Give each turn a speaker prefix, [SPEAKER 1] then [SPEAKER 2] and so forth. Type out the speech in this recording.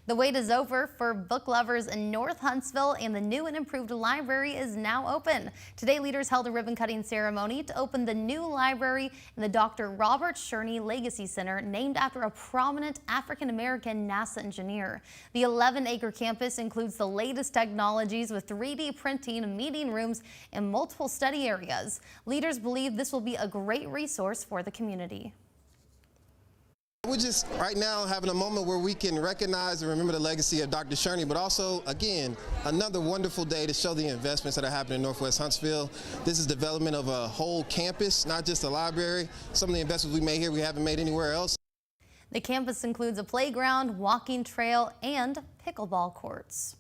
[SPEAKER 1] The wait is over for book lovers in North Huntsville, and the new and improved library is now open. Today, leaders held a ribbon-cutting ceremony to open the new library in the Dr. Robert Shurney Legacy Center, named after a prominent African-American NASA engineer. The 11-acre campus includes the latest technologies with 3D printing, meeting rooms, and multiple study areas. Leaders believe this will be a great resource for the community.
[SPEAKER 2] We're just right now having a moment where we can recognize and remember the legacy of Dr. Shurney, but also, again, another wonderful day to show the investments that are happening in Northwest Huntsville. This is development of a whole campus, not just a library. Some of the investments we made here we haven't made anywhere else.
[SPEAKER 1] The campus includes a playground, walking trail, and pickleball courts.